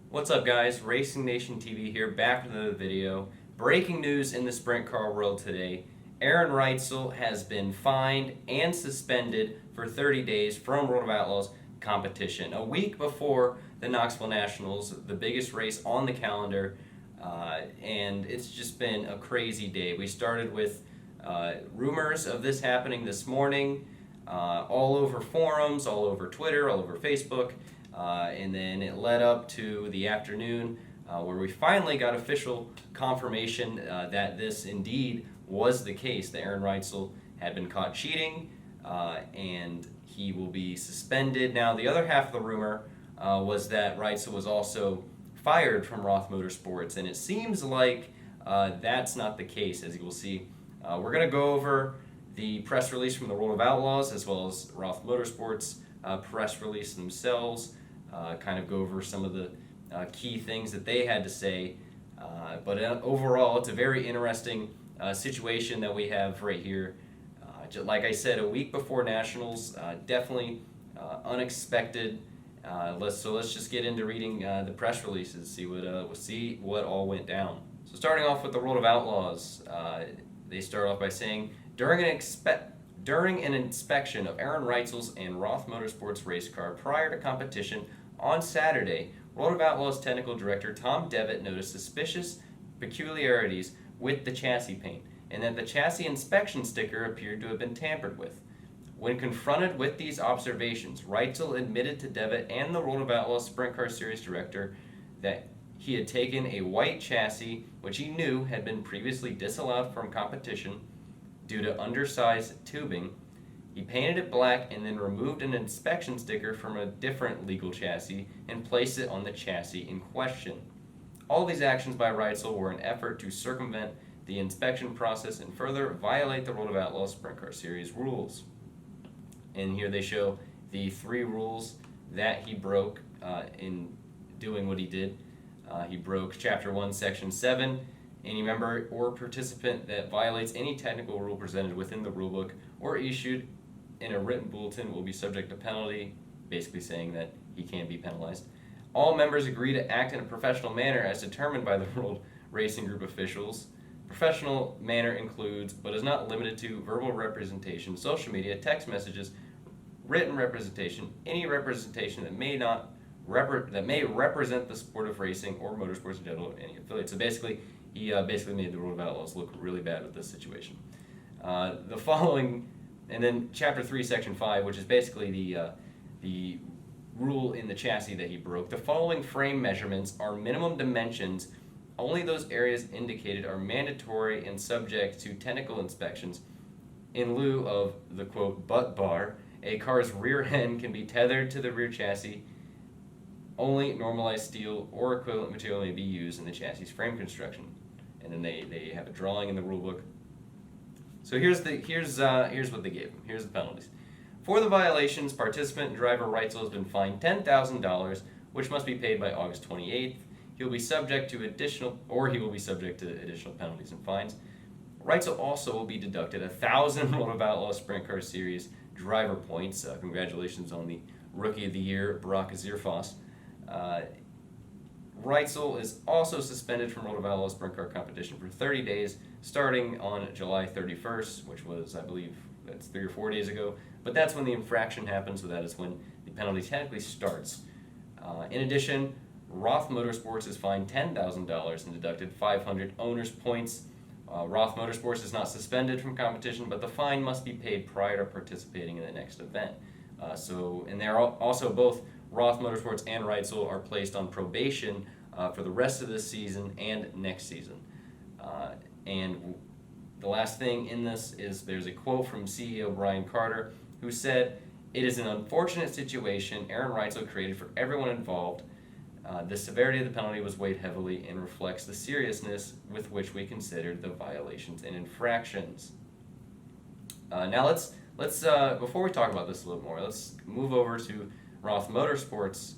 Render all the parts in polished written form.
What's up, guys? Racing Nation TV here, back with another video. Breaking news in the sprint car world today. Aaron Reutzel has been fined and suspended for 30 days from World of Outlaws competition. A week before the Knoxville Nationals, the biggest race on the calendar, and it's just been a crazy day. We started with rumors of this happening this morning, all over forums, all over Twitter, all over Facebook. And then it led up to the afternoon where we finally got official confirmation that this indeed was the case, that Aaron Reutzel had been caught cheating and he will be suspended. Now, the other half of the rumor was that Reutzel was also fired from Roth Motorsports, and it seems like that's not the case, as you will see. We're going to go over the press release from the World of Outlaws as well as Roth Motorsports press release themselves. Kind of go over some of the key things that they had to say. But overall, it's a very interesting situation that we have right here. Like I said, a week before Nationals, definitely unexpected. Let's just get into reading the press releases, see what all went down. So starting off with the World of Outlaws, they start off by saying, during an inspection of Aaron Reutzel's and Roth Motorsports race car prior to competition on Saturday, World of Outlaws technical director Tom Devitt noticed suspicious peculiarities with the chassis paint, and that the chassis inspection sticker appeared to have been tampered with. When confronted with these observations, Reutzel admitted to Devitt and the World of Outlaws Sprint Car Series director that he had taken a white chassis, which he knew had been previously disallowed from competition due to undersized tubing. He painted it black and then removed an inspection sticker from a different legal chassis and placed it on the chassis in question. All these actions by Reutzel were an effort to circumvent the inspection process and further violate the World of Outlaws Sprint Car Series rules. And here they show the 3 rules that he broke in doing what he did. He broke Chapter 1, Section 7. Any member or participant that violates any technical rule presented within the rulebook or issued in a written bulletin will be subject to penalty, basically saying that he can be penalized. All members agree to act in a professional manner as determined by the World Racing Group officials. Professional manner includes, but is not limited to, verbal representation, social media, text messages, written representation, any representation that may represent the sport of racing or motorsports in general, any affiliate. So basically, he made the World of Outlaws look really bad with this situation. The following, and then Chapter 3, Section 5, which is basically the rule in the chassis that he broke. The following frame measurements are minimum dimensions. Only those areas indicated are mandatory and subject to technical inspections. In lieu of the, quote, butt bar, a car's rear end can be tethered to the rear chassis. Only normalized steel or equivalent material may be used in the chassis frame construction. And then they have a drawing in the rule book. So here's what they gave him. Here's the penalties. For the violations, participant and driver Reutzel has been fined $10,000, which must be paid by August 28th. He will be subject to additional penalties and fines. Reutzel also will be deducted 1,000 World of Outlaws Sprint Car Series driver points. Congratulations on the Rookie of the Year, Brock Zierfoss. Reutzel is also suspended from World of Outlaws Sprint Car competition for 30 days, starting on July 31st, which was, I believe, that's 3 or 4 days ago. But that's when the infraction happens, so that is when the penalty technically starts. In addition, Roth Motorsports is fined $10,000 and deducted 500 owner's points. Roth Motorsports is not suspended from competition, but the fine must be paid prior to participating in the next event. And they're also both Roth Motorsports and Reutzel are placed on probation for the rest of this season and next season. And the last thing in this is there's a quote from CEO Brian Carter, who said, "It is an unfortunate situation Aaron Reutzel created for everyone involved. The severity of the penalty was weighed heavily and reflects the seriousness with which we considered the violations and infractions." Now let's before we talk about this a little more, let's move over to Roth Motorsports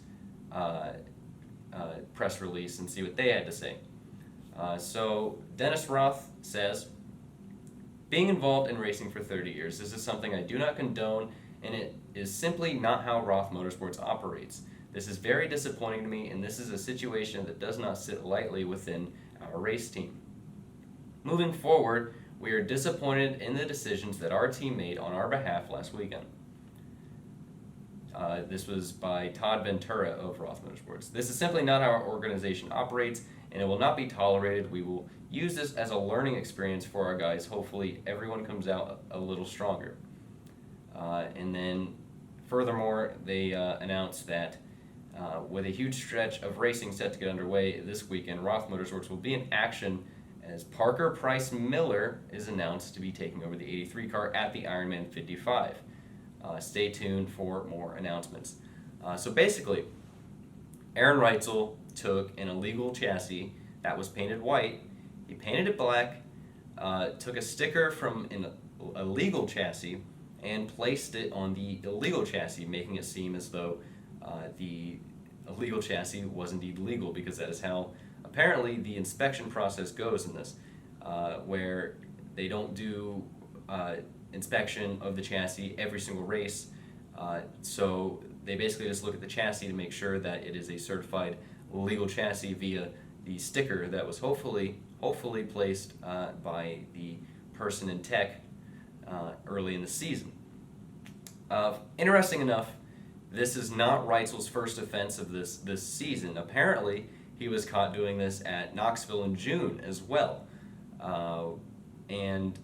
press release and see what they had to say. So Dennis Roth says, "Being involved in racing for 30 years, this is something I do not condone, and it is simply not how Roth Motorsports operates. This is very disappointing to me, and this is a situation that does not sit lightly within our race team. Moving forward, we are disappointed in the decisions that our team made on our behalf last weekend. This was by Todd Ventura of Roth Motorsports. This is simply not how our organization operates, and it will not be tolerated. We will use this as a learning experience for our guys. Hopefully everyone comes out a little stronger. And then furthermore, they announced that with a huge stretch of racing set to get underway this weekend, Roth Motorsports will be in action as Parker Price Miller is announced to be taking over the 83 car at the Ironman 55. Stay tuned for more announcements. So basically, Aaron Reutzel took an illegal chassis that was painted white, he painted it black, took a sticker from a legal chassis and placed it on the illegal chassis, making it seem as though the illegal chassis was indeed legal, because that is how apparently the inspection process goes in this, where they don't do inspection of the chassis every single race, so they basically just look at the chassis to make sure that it is a certified legal chassis via the sticker that was hopefully placed by the person in tech early in the season. Interesting enough, this is not Reutzel's first offense of this season. Apparently, he was caught doing this at Knoxville in June as well, and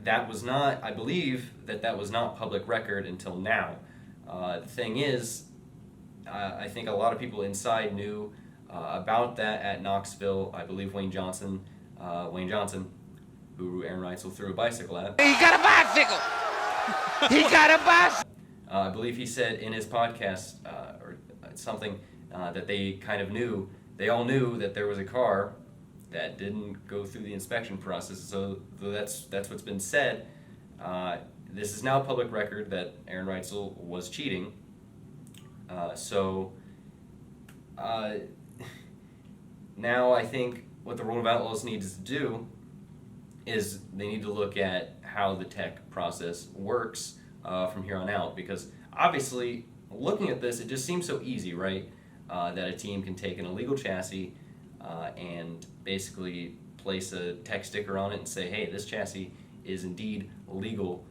that was not, I believe that was not public record until now. The thing is, I think a lot of people inside knew about that at Knoxville. I believe Wayne Johnson, who Aaron Reutzel threw a bicycle at. He got a bicycle! He got a bicycle! I believe he said in his podcast or something that they kind of knew, they all knew that there was a car that didn't go through the inspection process. So that's what's been said. This is now public record that Aaron Reutzel was cheating. Now I think what the World of Outlaws needs to do is they need to look at how the tech process works from here on out, because obviously looking at this, it just seems so easy, right? That a team can take an illegal chassis and basically place a tech sticker on it and say, hey, this chassis is indeed legal.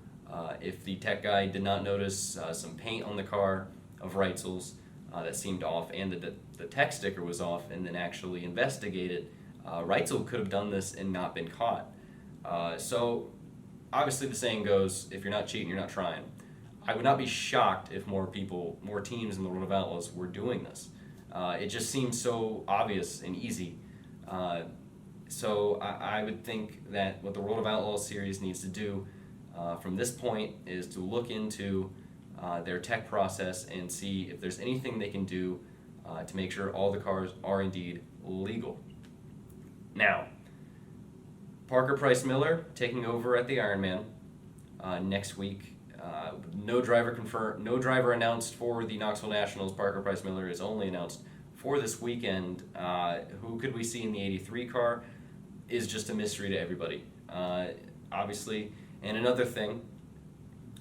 If the tech guy did not notice some paint on the car of Reutzel's that seemed off, and the tech sticker was off, and then actually investigated, Reutzel could have done this and not been caught. So obviously the saying goes, if you're not cheating, you're not trying. I would not be shocked if more teams in the World of Outlaws were doing this. It just seems so obvious and easy. So I would think that what the World of Outlaws series needs to do from this point is to look into their tech process and see if there's anything they can do to make sure all the cars are indeed legal. Now, Parker Price Miller taking over at the Ironman next week. No driver announced for the Knoxville Nationals. Parker Price Miller is only announced for this weekend. Who could we see in the 83 car is just a mystery to everybody, obviously. And another thing,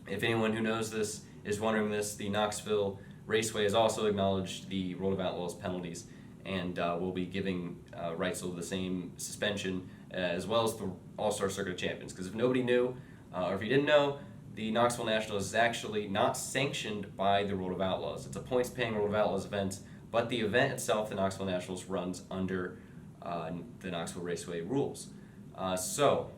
if anyone who knows this is wondering this, the Knoxville Raceway has also acknowledged the World of Outlaws penalties, and will be giving Reutzel the same suspension as well as the All-Star Circuit of Champions. Because if nobody knew, or if you didn't know, the Knoxville Nationals is actually not sanctioned by the World of Outlaws. It's a points-paying World of Outlaws event, but the event itself, the Knoxville Nationals, runs under the Knoxville Raceway rules. So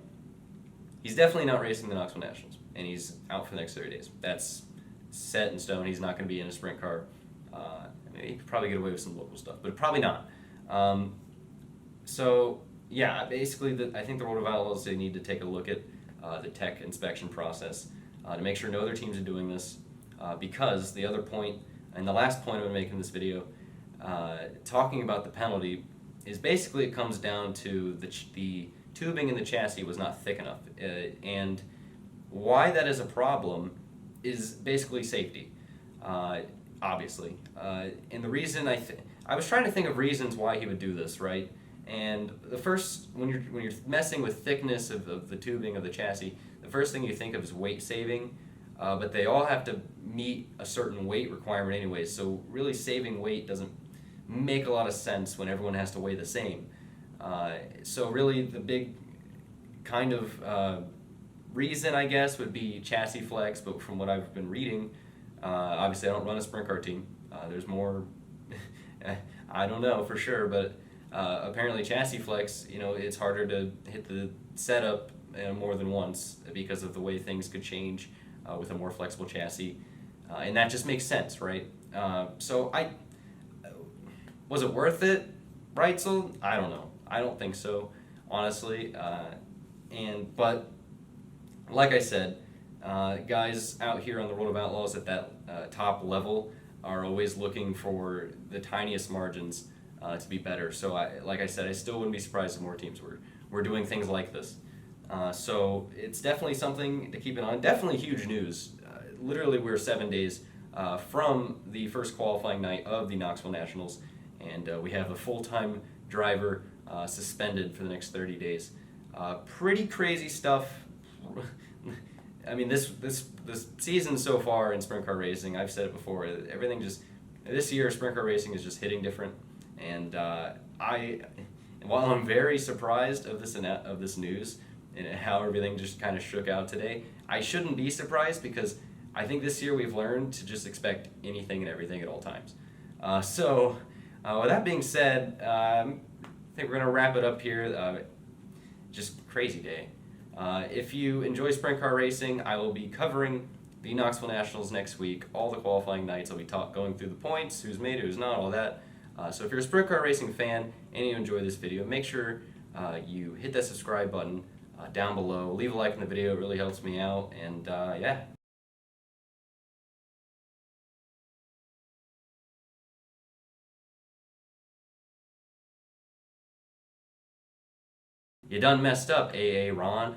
he's definitely not racing the Knoxville Nationals, and he's out for the next 30 days. That's set in stone. He's not going to be in a sprint car. He could probably get away with some local stuff, but probably not. So yeah, basically, I think the World of Outlaws, they need to take a look at the tech inspection process to make sure no other teams are doing this, because the other point, and the last point I'm going to make in this video, talking about the penalty, is basically it comes down to the tubing in the chassis was not thick enough, and why that is a problem is basically safety, obviously. And the reason I was trying to think of reasons why he would do this, right? And the first, when you're messing with thickness of the tubing of the chassis, the first thing you think of is weight saving. but they all have to meet a certain weight requirement anyway. So really saving weight doesn't make a lot of sense when everyone has to weigh the same. So really the big kind of reason, I guess, would be chassis flex, but from what I've been reading, obviously I don't run a sprint car team. There's more, I don't know for sure, but apparently chassis flex, it's harder to hit the setup more than once because of the way things could change with a more flexible chassis. And that just makes sense, right? So was it worth it, Reutzel? I don't know. I don't think so, honestly. But like I said, guys out here on the World of Outlaws at that top level are always looking for the tiniest margins to be better. So like I said, I still wouldn't be surprised if more teams were doing things like this. So it's definitely something to keep an eye on. Definitely huge news. Literally, we're 7 days from the first qualifying night of the Knoxville Nationals, and we have a full-time driver suspended for the next 30 days. Pretty crazy stuff. I mean, this season so far in sprint car racing, I've said it before, everything this year sprint car racing is just hitting different, and while I'm very surprised of this news and how everything just kind of shook out today, I shouldn't be surprised because I think this year we've learned to just expect anything and everything at all times. So with that being said, I think we're going to wrap it up here. Just crazy day. If you enjoy sprint car racing, I will be covering the Knoxville Nationals next week, all the qualifying nights. I'll be going through the points, who's made it, who's not, all that. So if you're a sprint car racing fan and you enjoy this video, make sure you hit that subscribe button down below. Leave a like in the video, it really helps me out, and yeah. You done messed up, AA Ron.